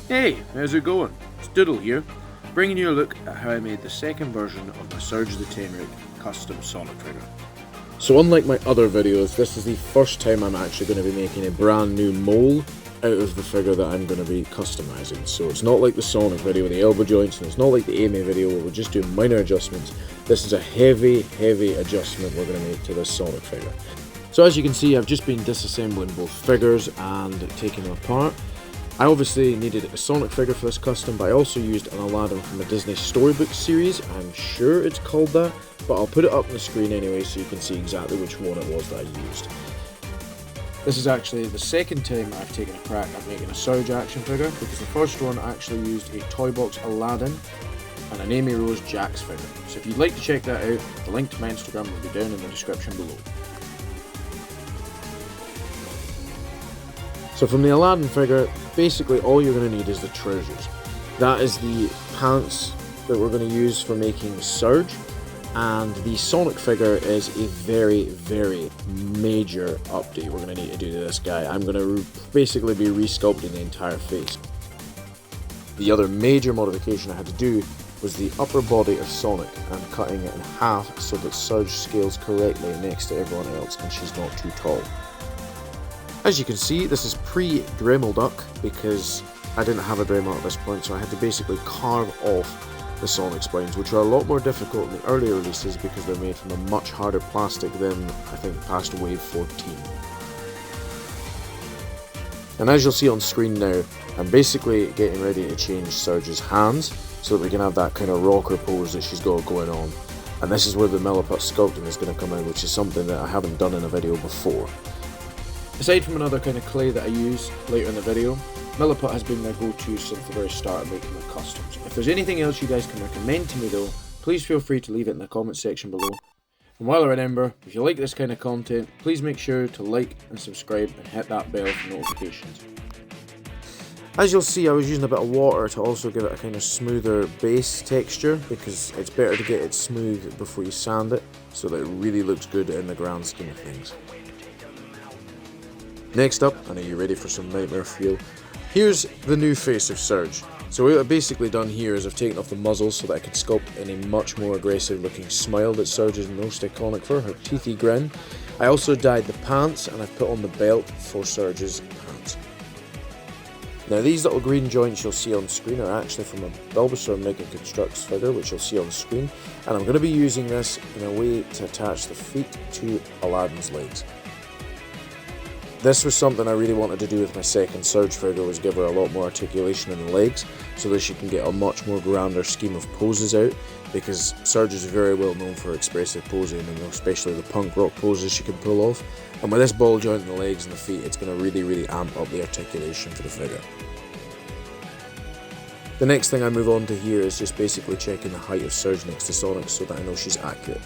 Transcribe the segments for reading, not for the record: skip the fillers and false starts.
Hey, how's it going? It's Diddle here, bringing you a look at how I made the second version of my Sirge the Tenrec custom Sonic figure. So unlike my other videos, this is the first time I'm actually going to be making a brand new mold out of the figure that I'm going to be customizing. So it's not like the Sonic video with the elbow joints, and it's not like the Amy video where we're just doing minor adjustments. This is a heavy adjustment we're going to make to this Sonic figure. So as you can see, I've just been disassembling both figures and taking them apart. I obviously needed a Sonic figure for this custom, but I also used an Aladdin from the Disney Storybook series. I'm sure it's called that, but I'll put it up on the screen anyway so you can see exactly which one it was that I used. This is actually the second time I've taken a crack at making a Sirge action figure, because the first one actually used a Toy Box Aladdin and an Amy Rose Jax figure. So if you'd like to check that out, the link to my Instagram will be down in the description below. So from the Aladdin figure, basically all you're going to need is the trousers. That is the pants that we're going to use for making Sirge, and the Sonic figure is a very major update we're going to need to do to this guy. I'm going to basically be resculpting the entire face. The other major modification I had to do was the upper body of Sonic and cutting it in half so that Sirge scales correctly next to everyone else and she's not too tall. As you can see, this is pre-Dremel duck because I didn't have a Dremel at this point, so I had to basically carve off the Sonic spines, which are a lot more difficult in the earlier releases because they're made from a much harder plastic than, I think, past Wave 14. And as you'll see on screen now, I'm basically getting ready to change Sirge's hands so that we can have that kind of rocker pose that she's got going on. And this is where the Milliput sculpting is going to come in, which is something that I haven't done in a video before. Aside from another kind of clay that I use later in the video, Milliput has been my go-to since the very start of making my customs. If there's anything else you guys can recommend to me though, please feel free to leave it in the comment section below. And while I remember, if you like this kind of content, please make sure to like and subscribe and hit that bell for notifications. As you'll see, I was using a bit of water to also give it a kind of smoother base texture, because it's better to get it smooth before you sand it, so that it really looks good in the grand scheme of things. Next up, and are you ready for some nightmare fuel? Here's the new face of Sirge. So what I've basically done here is I've taken off the muzzle so that I could sculpt in a much more aggressive looking smile that Sirge is most iconic for, her teethy grin. I also dyed the pants and I've put on the belt for Sirge's pants. Now these little green joints you'll see on screen are actually from a Bulbasaur Mega Constructs figure, which you'll see on screen, and I'm going to be using this in a way to attach the feet to Aladdin's legs. This was something I really wanted to do with my second Sirge figure, was give her a lot more articulation in the legs so that she can get a much more grander scheme of poses out, because Sirge is very well known for expressive posing, and especially the punk rock poses she can pull off. And with this ball joint in the legs and the feet, it's going to really amp up the articulation for the figure. The next thing I move on to here is just basically checking the height of Sirge next to Sonic so that I know she's accurate.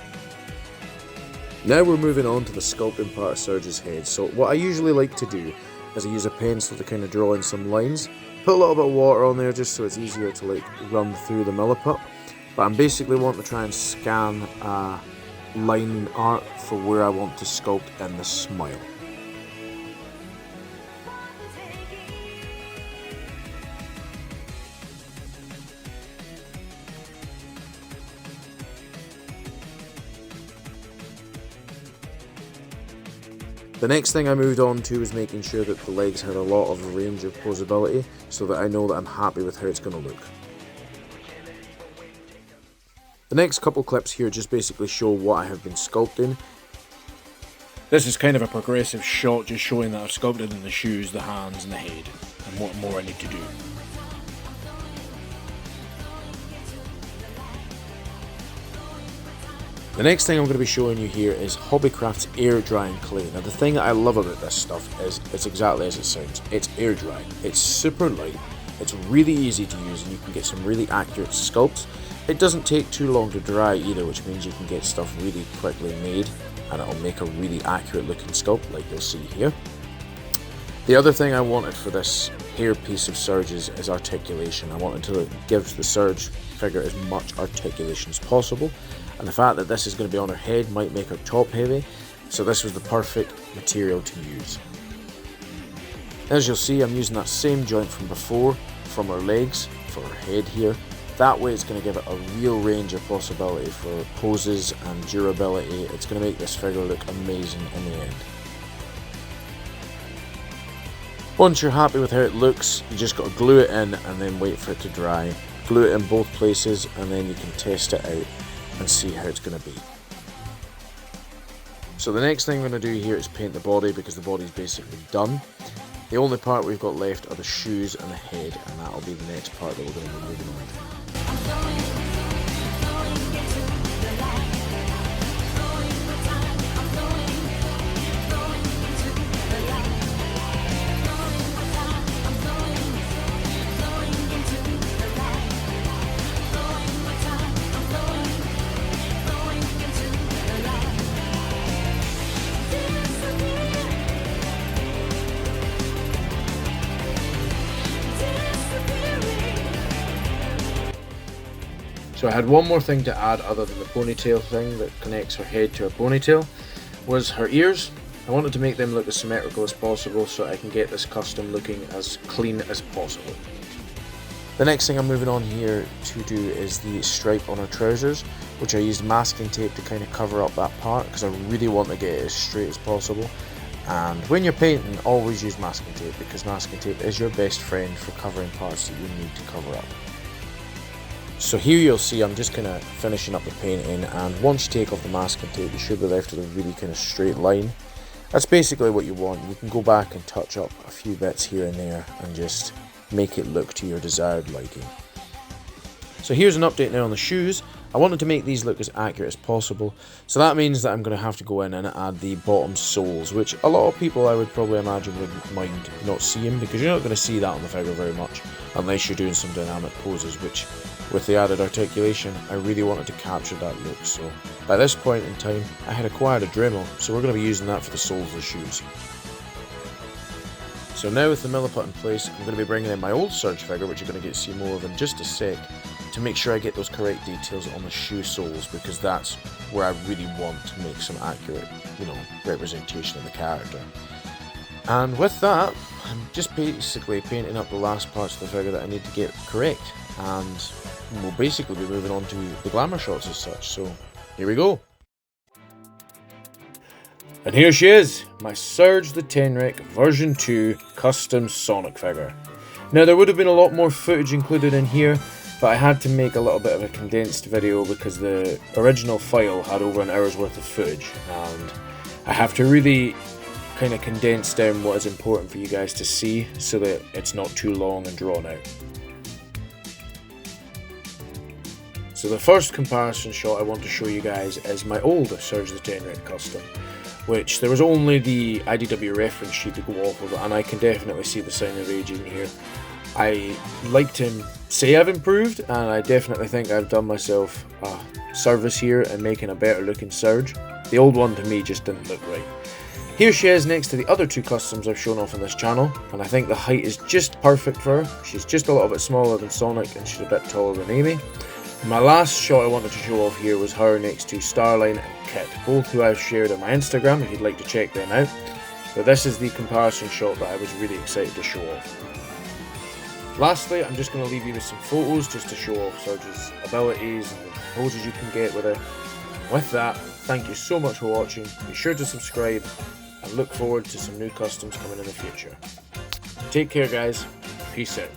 Now we're moving on to the sculpting part of Sirge's head. So what I usually like to do is I use a pencil to kind of draw in some lines, put a little bit of water on there just so it's easier to like run through the Milliput. But I'm basically wanting to try and scan line art for where I want to sculpt in the smile. The next thing I moved on to was making sure that the legs had a lot of range of posability so that I know that I'm happy with how it's going to look. The next couple clips here just basically show what I have been sculpting. This is kind of a progressive shot just showing that I've sculpted in the shoes, the hands and the head, and what more I need to do. The next thing I'm going to be showing you here is Hobbycraft's air drying clay. Now the thing that I love about this stuff is it's exactly as it sounds. It's air dry. It's super light. It's really easy to use and you can get some really accurate sculpts. It doesn't take too long to dry either, which means you can get stuff really quickly made and it'll make a really accurate looking sculpt like you'll see here. The other thing I wanted for this hair piece of Sirge's is articulation. I wanted to give the Sirge figure as much articulation as possible, and the fact that this is going to be on her head might make her top heavy, so this was the perfect material to use. As you'll see, I'm using that same joint from before from her legs for her head here. That way it's going to give it a real range of possibility for poses and durability. It's going to make this figure look amazing in the end. Once you're happy with how it looks, you just got to glue it in and then wait for it to dry. Glue it in both places and then you can test it out and see how it's going to be. So the next thing I'm going to do here is paint the body, because the body's basically done. The only part we've got left are the shoes and the head, and that'll be the next part that we're going to be moving on to. So I had one more thing to add other than the ponytail thing that connects her head to her ponytail, was her ears. I wanted to make them look as symmetrical as possible so I can get this custom looking as clean as possible. The next thing I'm moving on here to do is the stripe on her trousers, which I used masking tape to kind of cover up that part because I really want to get it as straight as possible. And when you're painting, always use masking tape, because masking tape is your best friend for covering parts that you need to cover up. So here you'll see I'm just kind of finishing up the painting, and once you take off the masking tape you should be left with a really kind of straight line. That's basically what you want. You can go back and touch up a few bits here and there and just make it look to your desired liking. So here's an update now on the shoes. I wanted to make these look as accurate as possible, so that means that I'm going to have to go in and add the bottom soles, which a lot of people I would probably imagine wouldn't mind not seeing, because you're not going to see that on the figure very much unless you're doing some dynamic poses, which with the added articulation I really wanted to capture that look. So by this point in time I had acquired a Dremel, so we're going to be using that for the soles of the shoes. So now with the milliput in place, I'm going to be bringing in my old Sirge figure, which you're going to get to see more of in just a sec, to make sure I get those correct details on the shoe soles, because that's where I really want to make some accurate, representation of the character. And with that, I'm just basically painting up the last parts of the figure that I need to get correct, and we'll basically be moving on to the glamour shots as such. So here we go. And here she is, my Sirge the Tenrec version 2 custom Sonic figure. Now there would have been a lot more footage included in here, but I had to make a little bit of a condensed video because the original file had over an hour's worth of footage, and I have to really kind of condense down what is important for you guys to see so that it's not too long and drawn out. So the first comparison shot I want to show you guys is my old Sirge the Tenrec custom, which there was only the IDW reference sheet to go off of, and I can definitely see the sign of age in here. I like to say I've improved, and I definitely think I've done myself a service here in making a better looking Sirge. The old one to me just didn't look right. Here she is next to the other two customs I've shown off on this channel, and I think the height is just perfect for her. She's just a little bit smaller than Sonic and she's a bit taller than Amy. My last shot I wanted to show off here was her next to Starline and Kit, both who I've shared on my Instagram if you'd like to check them out. But this is the comparison shot that I was really excited to show off. Lastly, I'm just going to leave you with some photos just to show off Sirge's abilities and the poses you can get with her. With that, thank you so much for watching. Be sure to subscribe and look forward to some new customs coming in the future. Take care guys, peace out.